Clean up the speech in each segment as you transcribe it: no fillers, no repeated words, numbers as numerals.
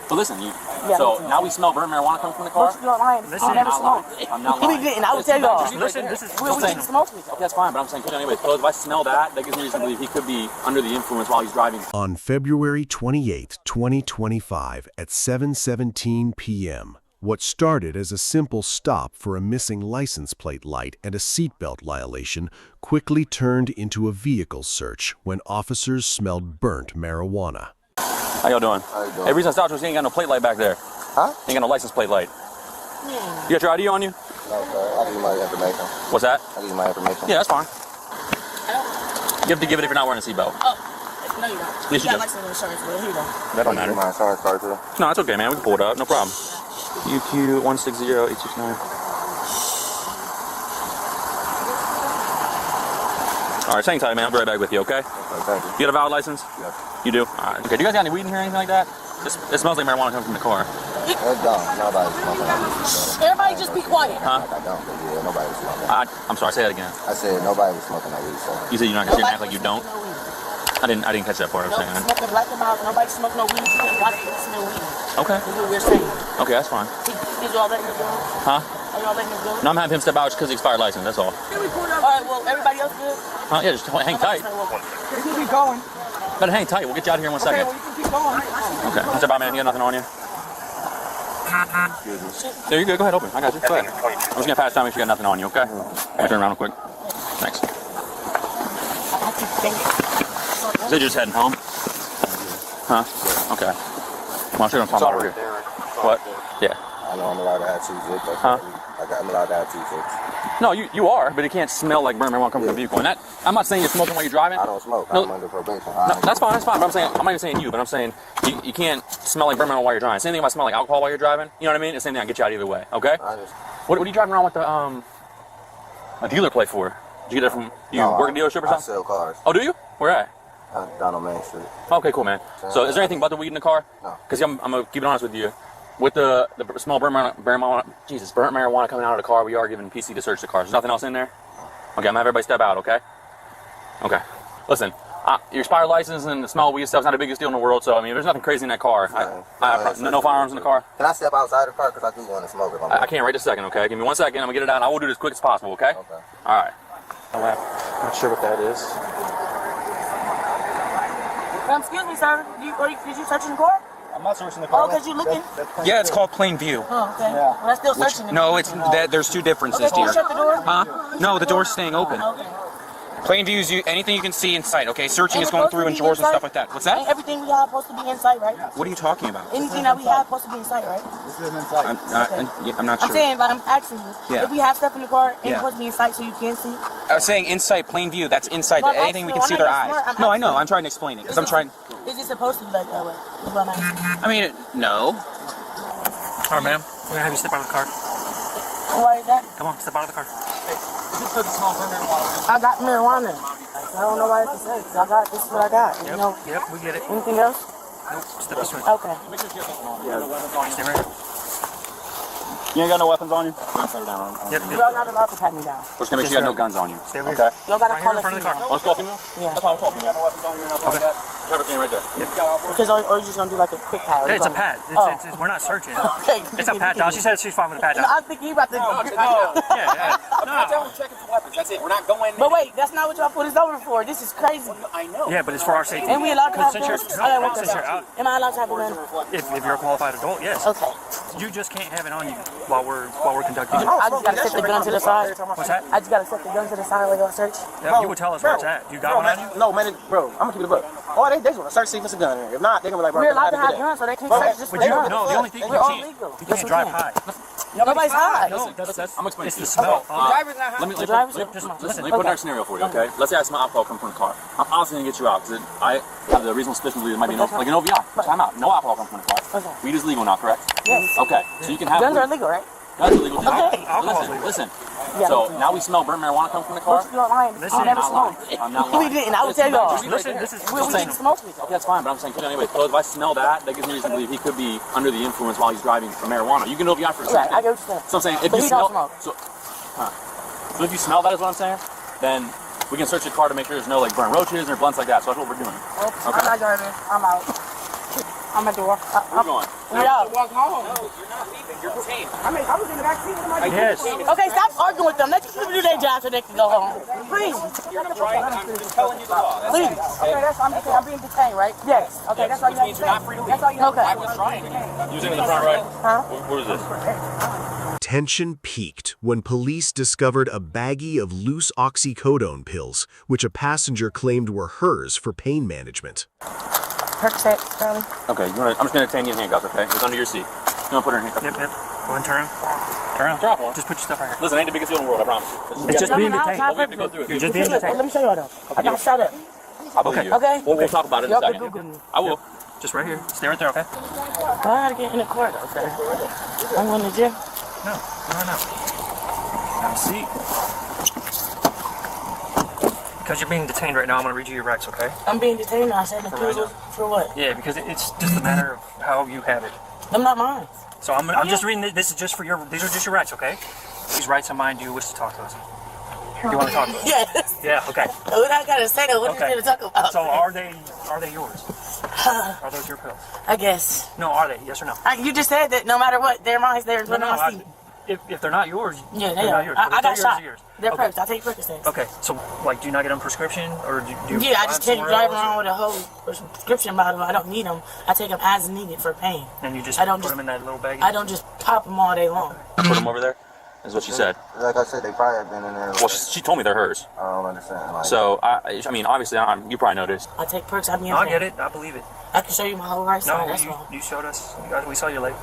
But listen, so now we smell burnt marijuana coming from the car? Listen, I'm not lying. We didn't. I would tell y'all. Listen, we didn't smoke with y'all. Okay, that's fine, but I'm saying, anyway, if I smell that gives me reason to believe he could be under the influence while he's driving. On February 28, 2025 at 7:17 p.m., what started as a simple stop for a missing license plate light and a seatbelt violation quickly turned into a vehicle search when officers smelled burnt marijuana. How y'all doing? How you doing? Hey, reason I stopped was you ain't got no plate light back there. Huh? Ain't got no license plate light. You got your ID on you? No, sir. I'll give you my information. What's that? I'll give you my information. Yeah, that's fine. You have to give it if you're not wearing a seatbelt. Oh, no, you don't. Yes, you do. got license and insurance, but here you go. That don't matter. My insurance card too. No, it's okay, man. We can pull it up. No problem. UQ 160-869. All right, hang tight, man. I'll be right back with you, okay? Okay, thank you. You got a valid license? Yes. You do? All right. Okay, do you guys got any weed in here or anything like that? It smells like marijuana coming from the car. That's dumb. Nobody's smoking. Everybody just be quiet. Huh? I don't, but yeah, nobody's smoking. I'm sorry, say that again. I said nobody was smoking that weed, sir. You said you're not going to act like you don't? I didn't catch that part. I was saying. Smoking black and mild. Nobody smoke no weed. Nobody smell weed. Okay. That's what we're saying. Okay, that's fine. Is y'all letting him go? Huh? Are y'all letting him go? No, I'm having him step out because he expired license, that's all. All right, well, everybody else good? Yeah, just hang tight. You can keep going. Better hang tight. We'll get you out of here in 1 second. Okay, well, you can keep going. Okay. What's up, man? You got nothing on you? There you go. Go ahead, open. I got you. Go ahead. I'm just going to pass time, make sure you got nothing on you, okay? Let me turn around real quick. Thanks. So you're just heading home? Huh? Okay. Well, I'm sure I'm talking about over here. What? Yeah. I know I'm allowed to have two zips. Huh? I'm allowed to have two zips. No, you are, but it can't smell like burnt marijuana coming from the vehicle. And that, I'm not saying you're smoking while you're driving. I don't smoke. No. I'm under probation. No, that's fine, but I'm not even saying you, but I'm saying you can't smell like burnt marijuana while you're driving. Same thing if I smell like alcohol while you're driving. You know what I mean? It's the same thing. I get you out either way, okay? What are you driving around with a dealer plate for? Did you get it from, work a dealership or something? I sell cars. Oh, do you? Where at? Down on Main Street. Okay, cool, man. So is there anything but the weed in the car? No. Because I'm going to keep it honest with you. With the small burnt marijuana coming out of the car, we are giving PC to search the car. There's nothing else in there? Okay, I'm going to have everybody step out, okay? Okay. Listen, your expired license and the smell of weed stuff's not the biggest deal in the world, so, I mean, there's nothing crazy in that car. No firearms in the car? Can I step outside the car? Because I do want to smoke if I'm I can't right this second, okay? Give me 1 second. I'm going to get it out, and I will do it as quick as possible, okay? Okay. All right. I'm not sure what that is. Excuse me, sir. Did you search in the car? I'm not searching the car. Oh, because you're looking? Yeah, it's called plain view. Oh, okay. Yeah. Well, that's still searching. No, it's there's two differences Okay, can you here. shut the door? Huh? No, the door's staying open. Okay. Plain view is anything you can see in sight, okay? Searching is going through in drawers and stuff like that. What's Ain't that? everything we have supposed to be in sight, right? What are you talking about? Anything that we have supposed to be in sight, right? I'm not sure. I'm saying, but I'm asking you. Yeah. If we have stuff in the car, it's Yeah. supposed to be in sight so you can see? I was saying inside plain view, that's inside. Well, Anything we can I'm see with our not eyes. smart, No, I know. I'm trying to explain it because I'm trying. Is it supposed to be like that way? Is what I'm asking. I mean, no. All right, ma'am. We're gonna have you step out of the car. Why is that? Come on, step out of the car. I got marijuana. I don't know why it's the same. This is what I got. You know, Yep, we get it. anything else? Nope, step this way. Okay. Stay right here. You ain't got no weapons on you? Yep, You're not allowed to pat me down. We're just going to make sure you got no guns on you. Stay over Okay. here. Y'all gotta Right call here in us. front of the car. Want to talk to me? Yeah. That's how I'm talking. You got no weapons on you or nothing like that? Everything right there. Because or you're just gonna do like a quick pat. Hey, it's a pat. We're not searching. Okay. It's a pat down. She said she's fine with a pat down. I think you about to. Yeah. I'm checking for weapons. That's it. We're not going. But wait, that's not what y'all put us over for. This is crazy. I know. Yeah, but it's for our safety. And we allowed to have Since you're, guns? since you're out, Am I allowed to have a gun? if you're a qualified adult, yes. Okay. You just can't have it on you while we're conducting. I just gotta set the gun to the side. What's that? I just gotta set the gun to the side while y'all search. Yeah, you would tell us where it's at. You got one on you? No, man, bro, I'm gonna keep it up. Oh, they just want to search, see if it's a gun in here. If not, they're gonna be like, bro, We're allowed to how have did guns, so they can't Bro, search just for But you, guns. no, the only thing you We're all can't, legal. you can't drive high. Nobody's high. No, that's I'm explaining it's to the you. smell. Let me Listen, put another scenario for you, okay? Let's say I smell alcohol coming from the car. I'm honestly gonna get you out because I have the reasonable suspicion that it might be like an OVI. Time out. No alcohol coming from the car. Okay. Weed is legal now, correct? Yes. Okay. So you can have Guns weed. are illegal, right? Guns are legal. Okay. Alcohol's legal. Listen. Yeah. So now we smell burnt marijuana coming from the car. You're lying. Listen, I never I'm not smoked. lying. I'm not We lying. didn't. I would tell y'all. Listen, this is We didn't smoke with y'all. Okay, that's fine, but I'm saying, anyway, so if I smell that gives me reason to believe he could be under the influence while he's driving for marijuana. You can OVI for a Right, second. I get what you're saying. So I'm saying, if But you he smell, don't smoke. so if you smell that is what I'm saying, then we can search the car to make sure there's no like burnt roaches or blunts like that. So that's what we're doing. I'm not driving. I'm out. I'm at the door. We're going. Yeah. Walk home. No, you're not leaving. You're detained. I mean, I was in the back seat with my Yes. Okay, stop arguing with them. Let these people do their job so they can go home. Please. Right? I'm just telling you the law. That's Please. Okay, I'm being detained, right? Yes. Okay, that's all you have to means say. you're not free to leave. That's all you have to say. I was trying. You was in the front, right? Huh? What is this? Tension peaked when police discovered a baggie of loose oxycodone pills, which a passenger claimed were hers for pain management. Percocets, Charlie. Okay, I'm just gonna detain you in handcuffs, okay? It's under your seat. You wanna put her in handcuffs? Yep. Go ahead and turn around. Turn around. Drop one. Just put your stuff right here. Listen, ain't the biggest deal in the world, I promise. It's just being I'll detained. try We have to go through it. You're just being Let detained. me show y'all though. I got shot up. I believe you. Okay. We'll talk about it in a Y'all can second. Google me. I will. Just right here. Stay right there, okay? I gotta get in the car though, sir. I'm going to the gym. No. Have a seat. Because you're being detained right now, I'm going to read you your rights, okay? I'm being detained. I said the For right pills for what? Yeah, because it's just a matter of how you have it. Them not mine. So I'm just reading it. This is just for these are just your rights, okay? These rights of mine, do you wish to talk to us? You want to talk to us? Yes. Yeah, okay. What I gotta say though? What Okay. you gonna talk about? So are they yours? Are those your pills? I guess. No, are they? Yes or no? You just said that no matter what, they're mine. They're No, on my seat. if they're not yours, Yeah, they they're are. not yours. But I if got they're yours, shot. they're yours. They're Okay. Percs. I take Percocets. Okay, so like, do you not get them prescription, or do you? Yeah, I buy just them can't somewhere drive else, around with a whole prescription bottle. I don't need them. I take them as needed for pain. and you just I don't put just- them in that little baggie? I don't just pop them all day long. Put them over there? Is what she said. Like I said, they probably have been in there. Well, she told me they're hers. I don't understand. Like, So, I mean, obviously, you probably noticed. I take Percs. I mean, I get it. I believe it. I can show you my whole right side. No, That's all. you showed us. We saw you late.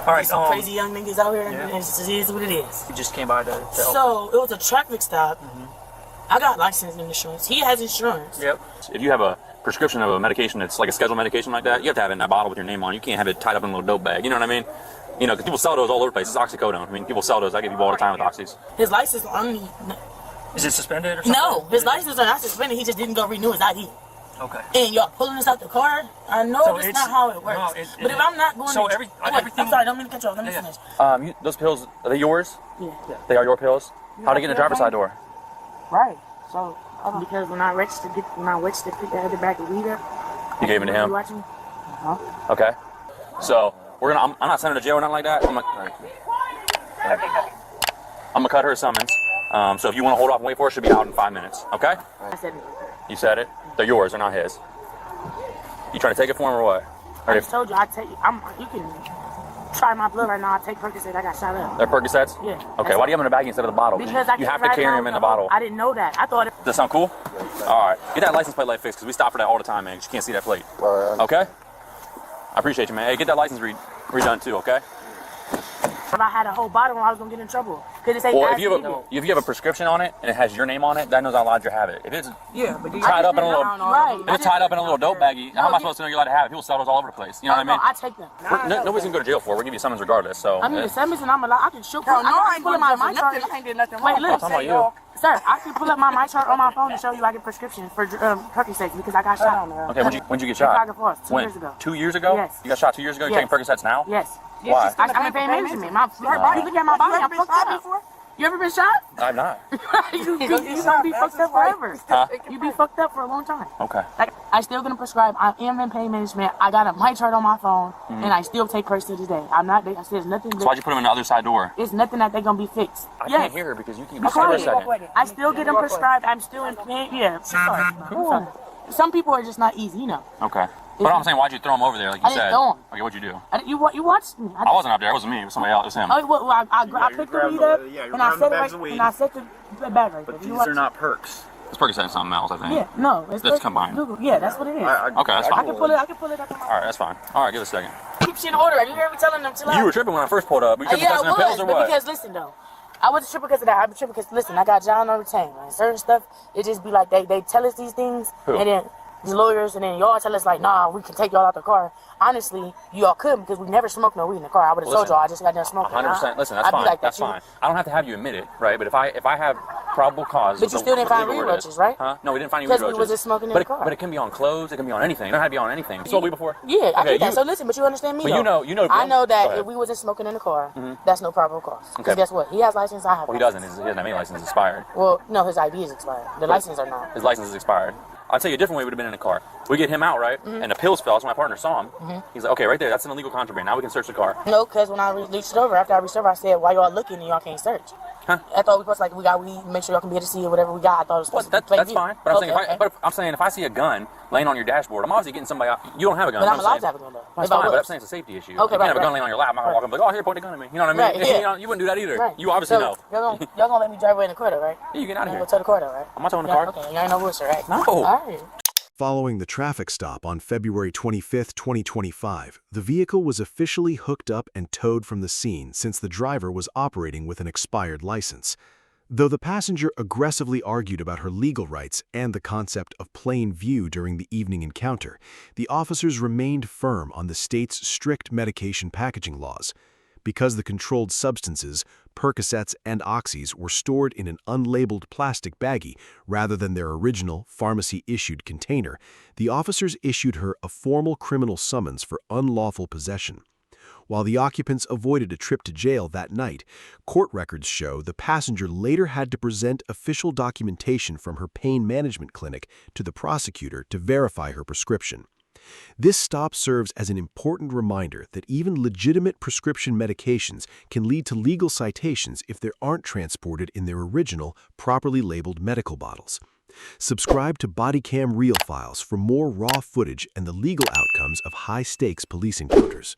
All right. Some crazy young niggas out here, yeah. and it just is what it is. You just came by to help. So it was a traffic stop. I got license and insurance. He has insurance. Yep. If you have a prescription of a medication that's like a scheduled medication like that, you have to have it in that bottle with your name on it. You can't have it tied up in a little dope bag. You know what I mean? You know, because people sell those all over the place. It's oxycodone. I mean, people sell those. I give people all the time with oxys. His license only. Is it suspended or something? No, his license are not suspended. He just didn't go renew his ID. Okay. And y'all pulling us out the car. I know So that's it's- not how it works. no, but if I'm not going so to, every- wait, everything- I'm sorry, don't mean to cut you off. Let me Yeah, finish. Those pills, are they yours? Yeah. They are your pills? How'd they get in the driver's side door? Right. So because when I registered to pick the other bag of weed up, You gave it to him? you watching? Okay. So, I'm not sending her to jail or nothing like that. I'm gonna cut her a summons. So if you want to hold off and wait for her, she'll be out in 5 minutes. Okay? I said it. You said it. They're yours. They're not his. You trying to take it for him or what? I just told you. I take. You can try my blood right now. I take Percocet. I got shot up. They're Percocets? Yeah. Okay. Why do you have them in a baggie instead of the bottle? Because I you can't have to drive carry around them in with the a whole- bottle. I didn't know that. I thought it. Does that sound cool? All right. Get that license plate light fixed because we stop for that all the time, man. 'Cause you can't see that plate. Okay? I appreciate you, man. Hey, get that license redone too, okay? If I had a whole bottle, I was gonna get in trouble. Cause it say Well, as if you have a prescription on it and it has your name on it, that knows how allowed you have it. If it's yeah, but tied up in a little, right. if it's tied up in a little dope baggie, how am I supposed to know you're allowed to have it? People sell those all over the place. You know what I mean? I take them. Nobody's gonna go to jail for it. We'll give you summons regardless. So. I mean, the summons and I'm allowed. I can shoot. Hell no, I ain't pull up going my to jail for nothing. I ain't did nothing Wait, wrong. look, I'm talking about you. sir, I can pull up my chart on my phone and show you I get prescriptions for Percocets because I got shot. Okay, when'd you get shot? Chicago Falls, 2 When? years ago. 2 years ago? Yes. You got shot 2 years ago? You're Yes. taking Percocets now? Yes. Why? I'm in pain management. My body. Look at my body. I'm fucked up. You ever been shot? I'm not. you gonna be fucked up forever. Huh? You be fucked up for a long time. Okay. Like, I still gonna prescribe. I am in pain management. I got my chart on my phone, and I still take Percs to this day. I'm not. I said there's nothing. So why'd you put them in the other side door? It's nothing that they gonna be fixed. I Yes. can't hear her because you keep Be quiet for a quiet. second. I still get them prescribed. I'm still in pain. Yeah. Cool. Some people are just not easy, you know. Okay. But I'm saying, why'd you throw them over there like you I didn't said? throw 'em. Okay, what'd you do? You watched me. I wasn't up there. It wasn't me. It was somebody else. It was him. Oh, well, I picked the weed up and I set it right, and I set the bag right there. But You these watch- are not perks. This Percocet something else, I think. Yeah, no, it's That's combined. Google. Yeah, that's what it is. Okay, that's I fine. can pull it. I can pull it up. On my All right, that's fine. All right, give it a second. keep shit in order. You hear me telling them to You were tripping when I first pulled up. Were you tripping yeah, because I of the pills was, or but what? because listen though, I wasn't tripping because of that. I was tripping because listen, I got John on retained. Right? Certain stuff, it just be like they tell us these things, Who? and then the lawyers, and then y'all tell us like, nah, we can take y'all out the car. Honestly, y'all couldn't because we never smoked no weed in the car. I would have told Listen, y'all I just got done smoking. 100%. Listen, that's I'd be fine. like that, That's too. fine. I don't have to have you admit it, right? But if I have probable cause, But you still didn't find legal weed word is- roaches, right? Huh? No, we didn't find any Because weed we roaches. was just smoking in but the car. But it can be on clothes. It can be on anything. It don't have to be on anything. You sold weed before? Yeah, I Okay, get that. you- So listen, but you understand me But though. you know. I know Go that ahead. if we wasn't smoking in the car, that's no probable cause. Because Okay. guess what? He has license, I have Well, he license. doesn't. He doesn't have any license. It's expired. Well, no, his ID is expired. The license are not. His license is expired. I'll tell you a different way would have been in a car. We get him out, right? And the pills fell, so my partner saw him. He's like, okay, right there, that's an illegal contraband. Now we can search the car. No, because when I reached it over, after I reached over, I said, why y'all looking and y'all can't search? Huh? I thought we supposed to, like, we got weed, make sure y'all can be able to see it, whatever we got. I thought it was supposed to be That's fine. But I'm saying if I see a gun laying on your dashboard, I'm obviously getting somebody out. You don't have a gun. But I'm allowed to have a gun, though. That's fine, but I'm saying it's a safety issue. Okay, you can't have a gun laying on your lap. I'm not going to walk up and be like, oh, here, point the gun at me. You know what I mean? Right, yeah. You wouldn't do that either. Right. You obviously know. Y'all gonna let me drive away in the car, though, right? Yeah, you get out of Y'all here. go to the car, though, right? I'm not towing the car. Okay, y'all ain't no rooster, right? No. All right. Following the traffic stop on February 25, 2025, the vehicle was officially hooked up and towed from the scene since the driver was operating with an expired license. Though the passenger aggressively argued about her legal rights and the concept of plain view during the evening encounter, the officers remained firm on the state's strict medication packaging laws. Because the controlled substances, Percocets and oxies, were stored in an unlabeled plastic baggie rather than their original pharmacy-issued container, the officers issued her a formal criminal summons for unlawful possession. While the occupants avoided a trip to jail that night, court records show the passenger later had to present official documentation from her pain management clinic to the prosecutor to verify her prescription. This stop serves as an important reminder that even legitimate prescription medications can lead to legal citations if they aren't transported in their original, properly labeled medical bottles. Subscribe to Bodycam Real Files for more raw footage and the legal outcomes of high-stakes police encounters.